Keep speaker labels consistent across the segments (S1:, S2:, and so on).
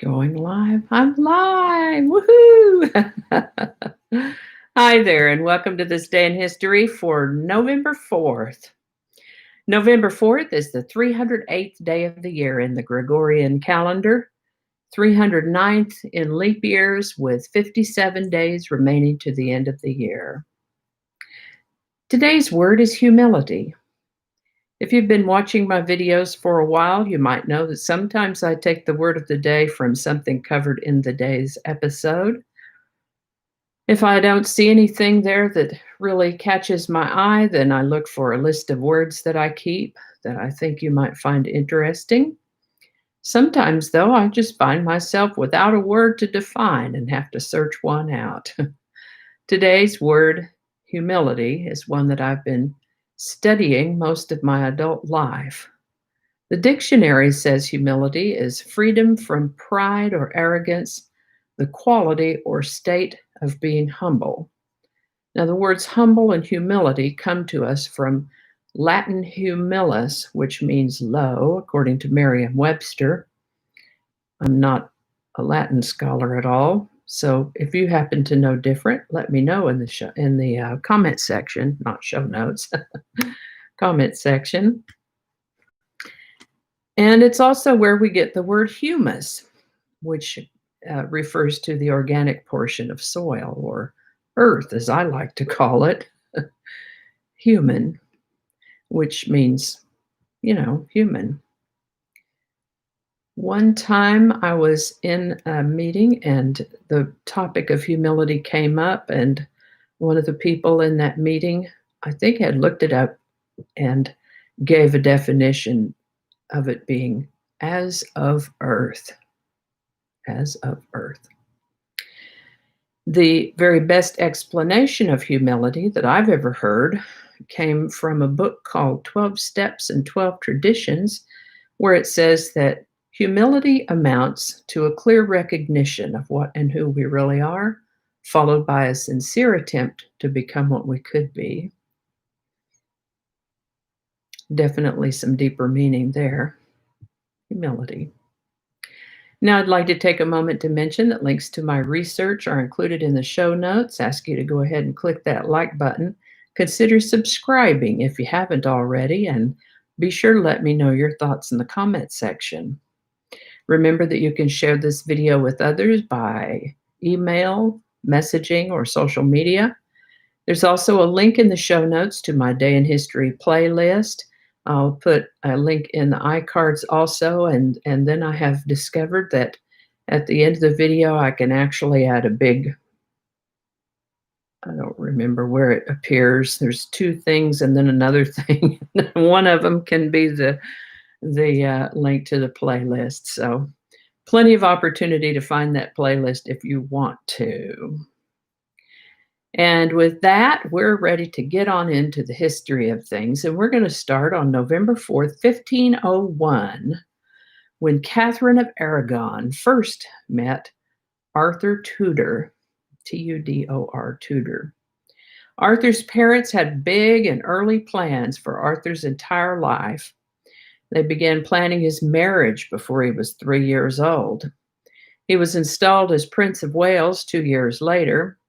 S1: Going live. I'm live. Woohoo! Hi there, and welcome to this day in history for November 4th. November 4th is the 308th day of the year in the Gregorian calendar, 309th in leap years, with 57 days remaining to the end of the year. Today's word is humility. If you've been watching my videos for a while, you might know that sometimes I take the word of the day from something covered in the day's episode. If I don't see anything there that really catches my eye, then I look for a list of words that I keep that I think you might find interesting. Sometimes, though, I just find myself without a word to define and have to search one out. Today's word, humility, is one that I've been studying most of my adult life. The dictionary says humility is freedom from pride or arrogance, the quality or state of being humble. Now, the words humble and humility come to us from Latin humilis, which means low, according to Merriam-Webster. I'm not a Latin scholar at all, so if you happen to know different, let me know in the comment section, not show notes, comment section. And it's also where we get the word humus, which refers to the organic portion of soil, or earth, as I like to call it, human, which means, human. One time I was in a meeting and the topic of humility came up, and one of the people in that meeting, I think, had looked it up and gave a definition of it being as of earth. As of earth. The very best explanation of humility that I've ever heard came from a book called 12 Steps and 12 Traditions, where it says that humility amounts to a clear recognition of what and who we really are, followed by a sincere attempt to become what we could be. Definitely some deeper meaning there. Humility. Now, I'd like to take a moment to mention that links to my research are included in the show notes. Ask you to go ahead and click that like button. Consider subscribing if you haven't already, and be sure to let me know your thoughts in the comment section. Remember that you can share this video with others by email, messaging, or social media. There's also a link in the show notes to my Day in History playlist. I'll put a link in the iCards also, and then I have discovered that at the end of the video I can actually add a big, I don't remember where it appears. There's two things and then another thing. One of them can be the link to the playlist. So plenty of opportunity to find that playlist if you want to. And with that, we're ready to get on into the history of things. And we're going to start on November 4th, 1501, when Catherine of Aragon first met Arthur Tudor, Tudor, Tudor. Arthur's parents had big and early plans for Arthur's entire life. They began planning his marriage before he was 3 years old. He was installed as Prince of Wales 2 years later.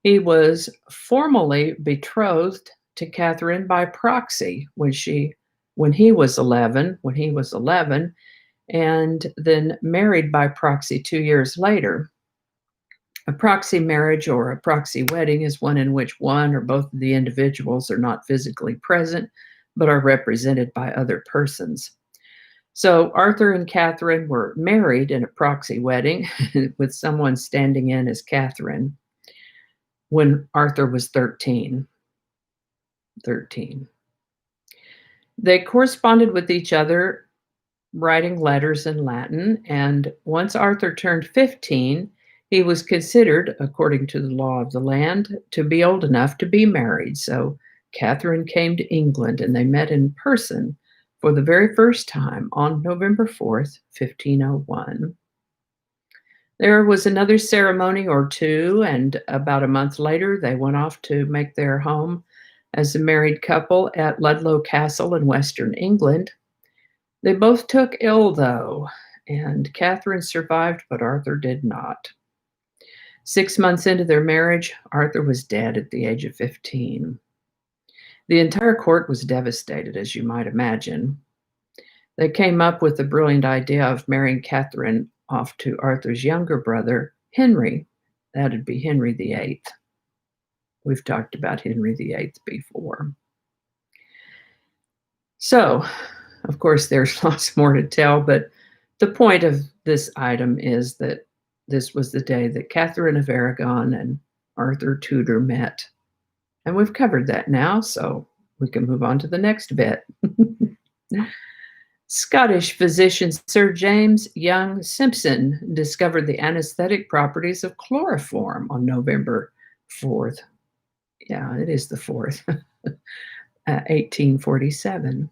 S1: He was formally betrothed to Catherine by proxy when he was 11, and then married by proxy 2 years later. A proxy marriage or a proxy wedding is one in which one or both of the individuals are not physically present, but are represented by other persons. So Arthur and Catherine were married in a proxy wedding with someone standing in as Catherine when Arthur was 13. They corresponded with each other, writing letters in Latin, and once Arthur turned 15, he was considered, according to the law of the land, to be old enough to be married. So Catherine came to England and they met in person for the very first time on November 4th, 1501. There was another ceremony or two, and about a month later, they went off to make their home as a married couple at Ludlow Castle in Western England. They both took ill, though, and Catherine survived, but Arthur did not. 6 months into their marriage, Arthur was dead at the age of 15. The entire court was devastated, as you might imagine. They came up with the brilliant idea of marrying Catherine off to Arthur's younger brother, Henry. That'd be Henry VIII. We've talked about Henry VIII before. So, of course, there's lots more to tell, but the point of this item is that this was the day that Catherine of Aragon and Arthur Tudor met. And we've covered that now, so we can move on to the next bit. Scottish physician Sir James Young Simpson discovered the anesthetic properties of chloroform on November 4th. Yeah, it is the 4th, 1847.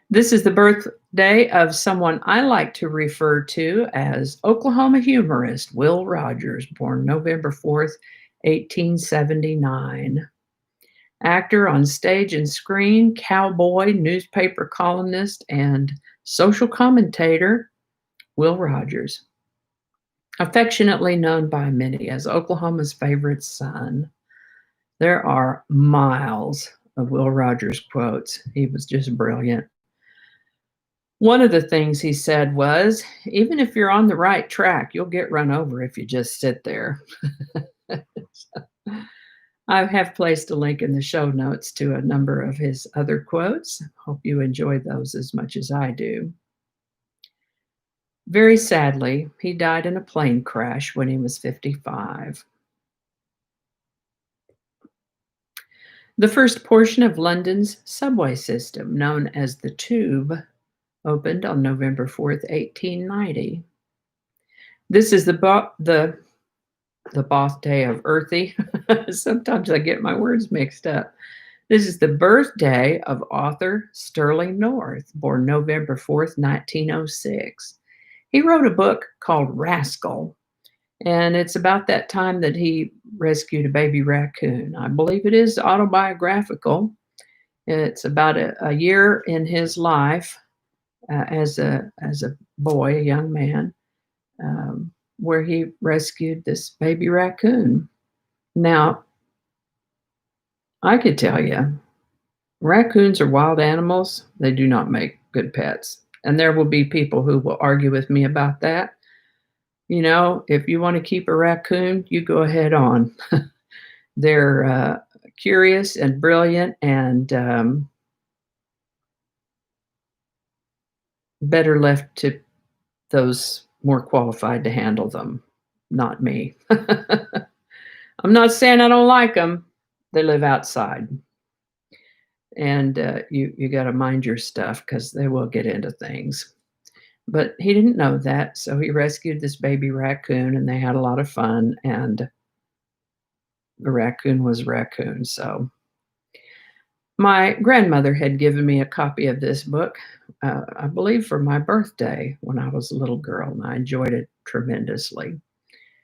S1: This is the birthday of someone I like to refer to as Oklahoma humorist Will Rogers, born November 4th, 1879. Actor on stage and screen, cowboy, newspaper columnist, and social commentator, Will Rogers. Affectionately known by many as Oklahoma's favorite son. There are miles of Will Rogers quotes. He was just brilliant. One of the things he said was, even if you're on the right track, you'll get run over if you just sit there. I have placed a link in the show notes to a number of his other quotes. Hope you enjoy those as much as I do. Very sadly, he died in a plane crash when he was 55. The first portion of London's subway system, known as the Tube, opened on November 4th, 1890. This is the birthday of Earthy. Sometimes I get my words mixed up. This is the birthday of author Sterling North, born November 4th, 1906. He wrote a book called Rascal, and it's about that time that he rescued a baby raccoon. I believe it is autobiographical. It's about a year in his life as a boy, a young man, where he rescued this baby raccoon. Now, I could tell you, raccoons are wild animals. They do not make good pets. And there will be people who will argue with me about that. You know, if you want to keep a raccoon, you go ahead on. They're curious and brilliant and better left to those more qualified to handle them, not me. I'm not saying I don't like them. They live outside. And you got to mind your stuff because they will get into things. But he didn't know that, so he rescued this baby raccoon, and they had a lot of fun, and the raccoon was a raccoon. So my grandmother had given me a copy of this book, I believe for my birthday when I was a little girl, and I enjoyed it tremendously.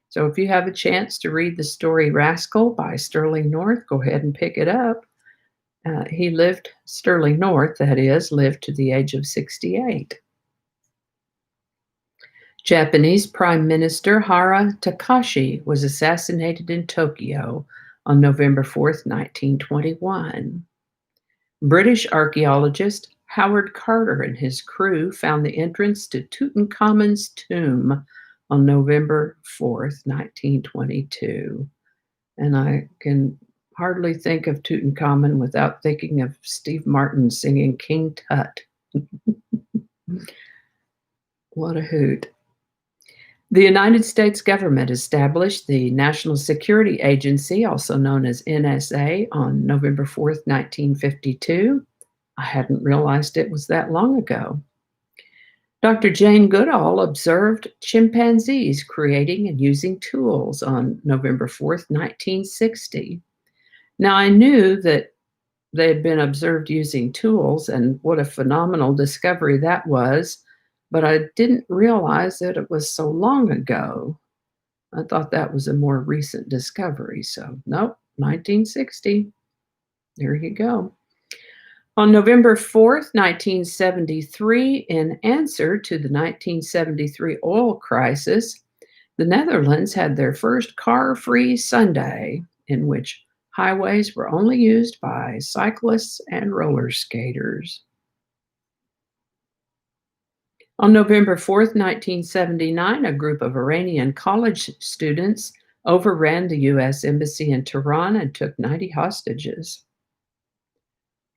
S1: So if you have a chance to read the story Rascal by Sterling North, go ahead and pick it up. Sterling North, that is, lived to the age of 68. Japanese Prime Minister Hara Takashi was assassinated in Tokyo on November 4th, 1921. British archaeologist Howard Carter and his crew found the entrance to Tutankhamun's tomb on November 4th, 1922. And I can hardly think of Tutankhamun without thinking of Steve Martin singing King Tut. What a hoot. The United States government established the National Security Agency, also known as NSA, on November 4th, 1952. I hadn't realized it was that long ago. Dr. Jane Goodall observed chimpanzees creating and using tools on November 4th, 1960. Now, I knew that they had been observed using tools, and what a phenomenal discovery that was, but I didn't realize that it was so long ago. I thought that was a more recent discovery. So, nope, 1960. There you go. On November 4th, 1973, in answer to the 1973 oil crisis, the Netherlands had their first car-free Sunday, in which highways were only used by cyclists and roller skaters. On November 4th, 1979, a group of Iranian college students overran the U.S. Embassy in Tehran and took 90 hostages.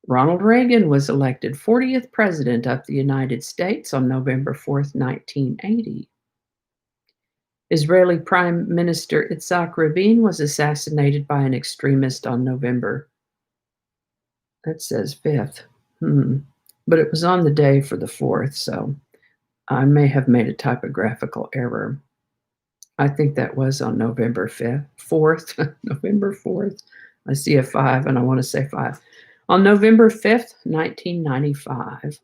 S1: Ronald Reagan was elected 40th President of the United States on November 4th, 1980. Israeli Prime Minister Yitzhak Rabin was assassinated by an extremist on November. That says 5th. But it was on the day for the 4th, so I may have made a typographical error. I think that was on November 5th, 4th, November 4th. I see a 5 and I want to say 5. On November 5th, 1995.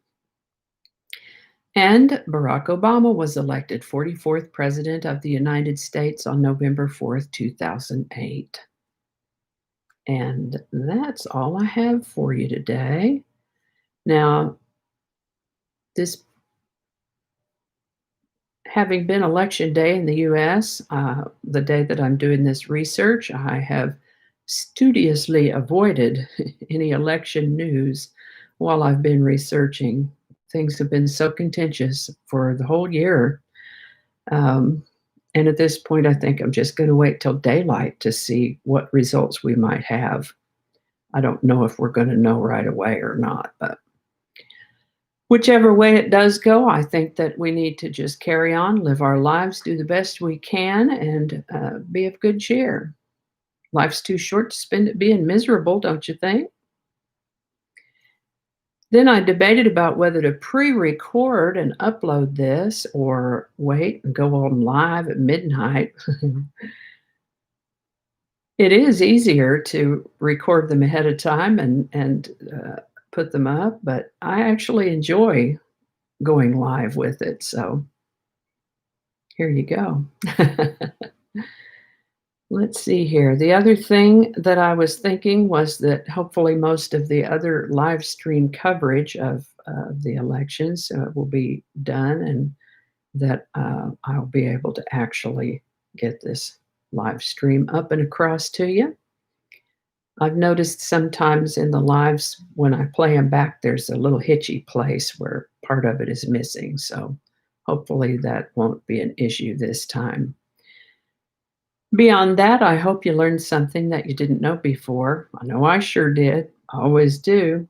S1: And Barack Obama was elected 44th President of the United States on November 4th, 2008. And that's all I have for you today. Now, this having been election day in the U.S., the day that I'm doing this research, I have studiously avoided any election news while I've been researching. Things have been so contentious for the whole year. And at this point, I think I'm just going to wait till daylight to see what results we might have. I don't know if we're going to know right away or not, but whichever way it does go, I think that we need to just carry on, live our lives, do the best we can, and be of good cheer. Life's too short to spend it being miserable, don't you think? Then I debated about whether to pre-record and upload this or wait and go on live at midnight. It is easier to record them ahead of time and put them up, but I actually enjoy going live with it. So here you go. Let's see here. The other thing that I was thinking was that hopefully most of the other live stream coverage of the elections will be done, and that I'll be able to actually get this live stream up and across to you. I've noticed sometimes in the lives when I play them back, there's a little hitchy place where part of it is missing. So hopefully that won't be an issue this time. Beyond that, I hope you learned something that you didn't know before. I know I sure did. Always do.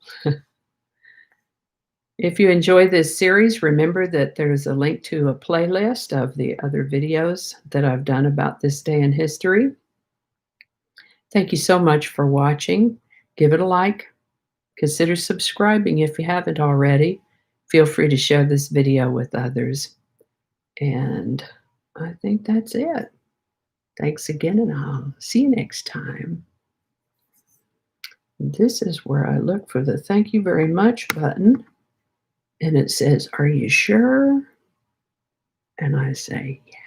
S1: If you enjoy this series, remember that there's a link to a playlist of the other videos that I've done about this day in history. Thank you so much for watching. Give it a like. Consider subscribing if you haven't already. Feel free to share this video with others. And I think that's it. Thanks again, and I'll see you next time. This is where I look for the thank you very much button, and it says, "Are you sure?" And I say, "Yeah."